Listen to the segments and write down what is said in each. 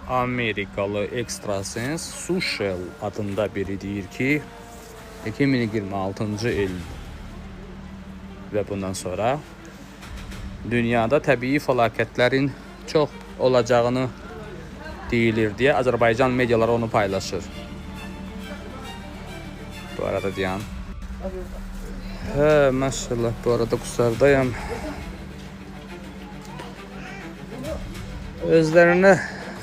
Amerikalı ekstrasens Sushel adında biri deyir ki 2026-cı il və bundan sonra dünyada təbii fəlakətlərin çox olacağını deyilir deyə Azərbaycan mediaları onu paylaşır. Bu arada deyən. Maşallah, bu arada qusardayam. Özlərinə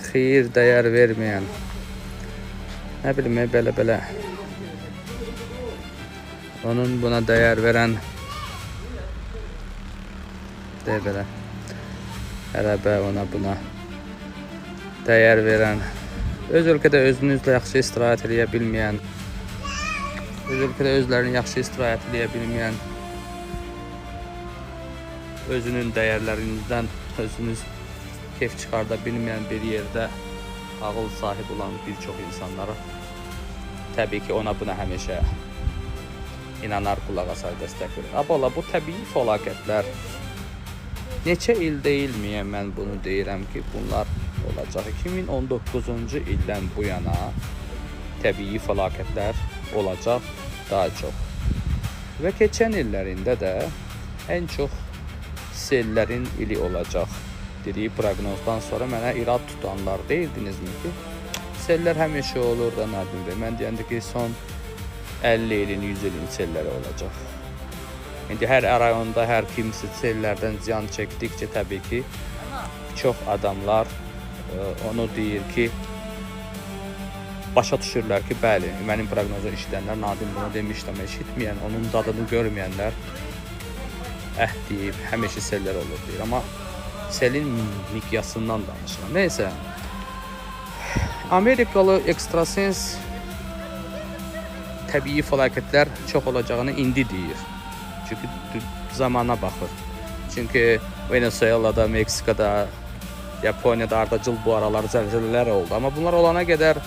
xeyir, dəyər verməyən, nə bilim, belə onun buna dəyər verən belə ərəbə ona buna dəyər verən, öz ölkədə özünüzlə yaxşı istirahət eləyə bilməyən, öz ölkədə özlərini yaxşı istirahət eləyə bilməyən, özünün dəyərlərinizdən özünüz keyf çıxarda bilməyən bir yerdə ağıl sahib olan bir çox insanlara təbii ki ona buna həmişə inanar, qulaq asar, dəstək verir. Abala, bu təbii fəlakətlər neçə il deyilməyəm mən bunu deyirəm ki, bunlar olacaq. 2019-cu ildən bu yana təbii fəlakətlər olacaq daha çox. Və keçən illərində də ən çox sellərin ili olacaq dediyi proqnozdan sonra mənə irad tutanlar deyirdinizmi ki, sellər həmişə olur da, Nadim bəy. Mən deyəndə ki, son 50 ilin, 100 ilin selləri olacaq. İndi hər rayonda hər kimsə sellərdən ziyan çəkdikcə təbii ki, çox adamlar onu deyir ki, başa düşürlər ki, bəli, mənim proqnozu eşidənlər, Nadim bunu demişdim, eşitməyən, onun dadını görməyənlər deyib, həmişə sellər olur deyir. Amma selin miqyasından danışıram. Neysə, Amerikalı ekstrasens təbii fəlakətlər çox olacağını indi deyir. Çünki zamana baxır. Çünki Venezuela'da, Meksikada, Yaponiyada ardıcıl bu aralar zəlzələlər oldu. Amma bunlar olana qədər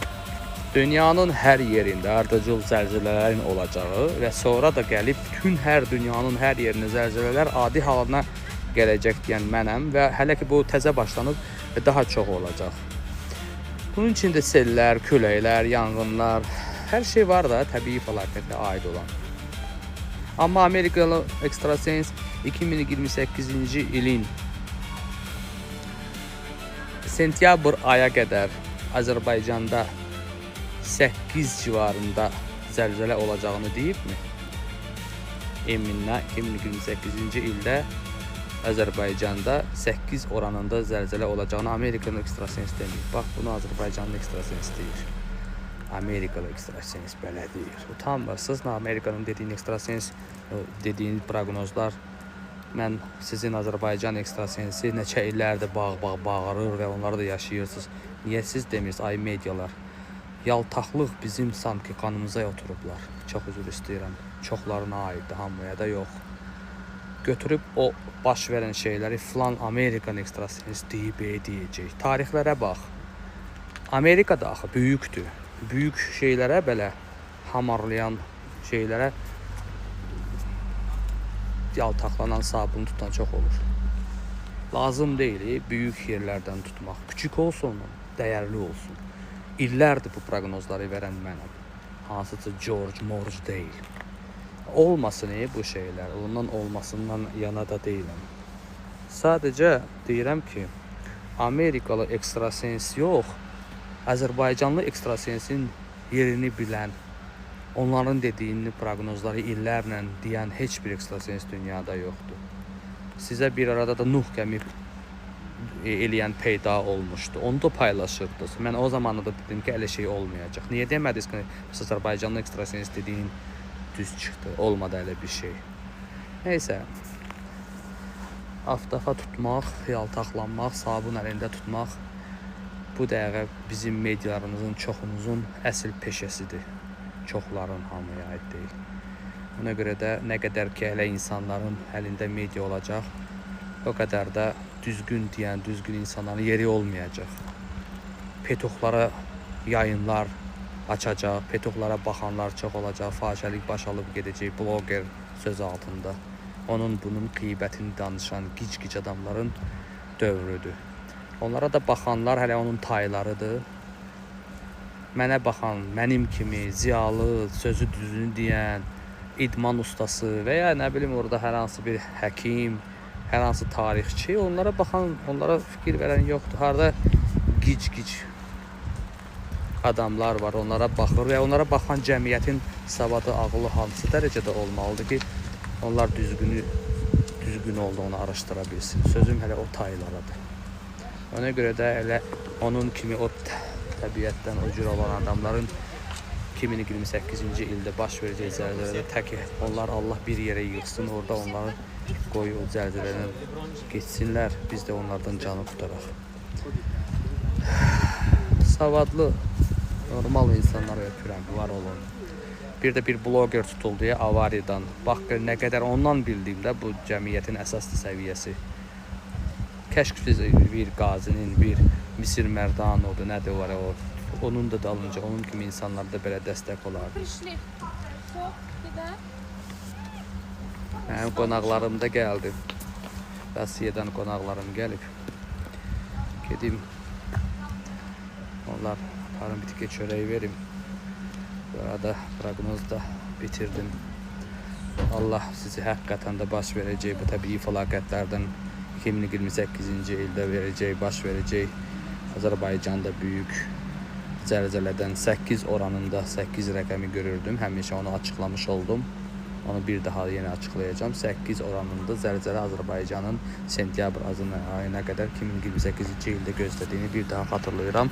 dünyanın hər yerində ardıcıl zəlzələlərin olacağı və sonra da gəlib bütün dünyanın hər yerində zəlzələlər adi halına gələcək deyən mənəm və hələ ki bu təzə başlanıb və daha çox olacaq. Bunun içində sellər, küləklər, yanğınlar, hər şey var da təbii fəlakətlə aid olan. Amma Amerikalı ekstrasens 2028-ci ilin sentyabr aya qədər Azərbaycanda 8 civarında zəlzələ olacağını deyibmi? Eminlə 2028-ci ildə Azərbaycanda 8 oranında zəlzələ olacağını Amerikalı ekstrasens demir. Bax, bunu Azərbaycanlı ekstrasens deyir. Amerikalı ekstrasens belə deyir. Utanmırsınız, Amerikanın dediyin ekstrasens, dediyin proqnozlar. Mən sizin Azərbaycan ekstrasensi neçə illərdir bağırır və onları da yaşayırsınız. Niyə siz demirsiniz, ay medialar? Yaltaqlıq bizim sanki qanımıza oturublar. Çox üzr istəyirəm. Çoxlarına aiddir, hamıya da yox. Götürüb o baş verən şeyləri filan Amerikan ekstrasens deyib deyəcək. Tarixlərə bax. Amerika da axı böyükdür. Böyük şeylərə belə hamarlayan şeylərə yaltaqlanan, sabun tutan çox olur. Lazım deyil böyük yerlərdən tutmaq. Küçük olsun, dəyərli olsun. İllərdir bu proqnozları verən mənəm. Hansıca George Morge deyil. Olmasın bu şeylər, ondan olmasından yana da deyiləm. Sadəcə deyirəm ki, Amerikalı ekstrasens yox, Azərbaycanlı ekstrasensin yerini bilən, onların dediyini proqnozları illərlə deyən heç bir ekstrasens dünyada yoxdur. Sizə bir arada da Nuh gəmi eləyən peyda olmuşdu. Onu da paylaşırdınız. Mən o zamanı da dedim ki, elə şey olmayacaq. Niyə demədiniz ki, Azərbaycanlı ekstrasens dediyin düz çıxdı, olmadı elə bir şey. Neysə, aftafa tutmaq, yaltaqlanmaq, sabun əlində tutmaq bu dəqiqə bizim medialarımızın çoxunuzun əsl peşəsidir. Çoxların hamıya aid deyil. Ona görə də nə qədər ki elə insanların əlində media olacaq, o qədər də düzgün deyən, düzgün insanların yeri olmayacaq. Petuxlara yayınlar açacaq, petuxlara baxanlar çox olacaq, fahişəlik baş alıb gedəcək bloger söz altında. Onun bunun qeybətini danışan gic-gic adamların dövrüdür. Onlara da baxanlar hələ onun taylarıdır. Mənə baxan, mənim kimi ziyalı, sözü düzünü deyən, idman ustası və ya nə bilim orada hər hansı bir həkim, hər hansı tarixçi, onlara baxan, onlara fikir verən yoxdur. Harda gic-gic adamlar var, onlara baxır və onlara baxan cəmiyyətin savadı, ağlı hansı dərəcədə olmalıdır ki, onlar düzgün olduğunu araşdıra bilsin. Sözüm hələ o taylarıdır. Ona görə də elə onun kimi o təbiətdən o cür olan adamların 2028-ci ildə baş verəcək zəlzələdə tək onlar Allah bir yerə yığsın, orada onları qoy o zəlzələdən geçsinlər, biz də onlardan canı tutaraq. Savadlı, normal insanlara öpürəm, var olun. Bir də bir bloger tutuldu ya avariyadan. Bax nə qədər ondan bildiyimdə bu cəmiyyətin əsaslı səviyyəsi. Kəşk bir qazinin, bir Misir Mərdanovu, nədir var o. Onun da dalınca, onun kimi insanlar da belə dəstək olardı. Mənim qonaqlarım da gəldi. Rasiyadan qonaqlarım gəlib. Gedim. Onlar tarım bitki çörəyi verim. Bu arada proqnozda bitirdim. Allah sizi həqiqətən də baş verəcək bu təbii fəlakətlərdən 2028-ci ildə baş verəcək Azərbaycanda böyük zəlzələdən 8 oranında 8 rəqəmi görürdüm. Həmişə onu açıqlamış oldum. Onu bir daha yenə açıqlayacağım. 8 oranında zəlzələ Azərbaycanın sentyabr ayına qədər 2028-ci ildə gözlədiyini bir daha xatırlayıram.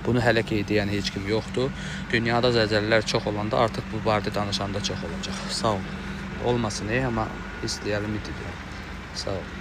Bunu hələ ki deyən heç kim yoxdur. Dünyada zəlzələlər çox olanda artıq bu barədə danışanda çox olacaq. Sağ olun. Olmasın amma istəyərəm, ümid edirəm. Sağ olun.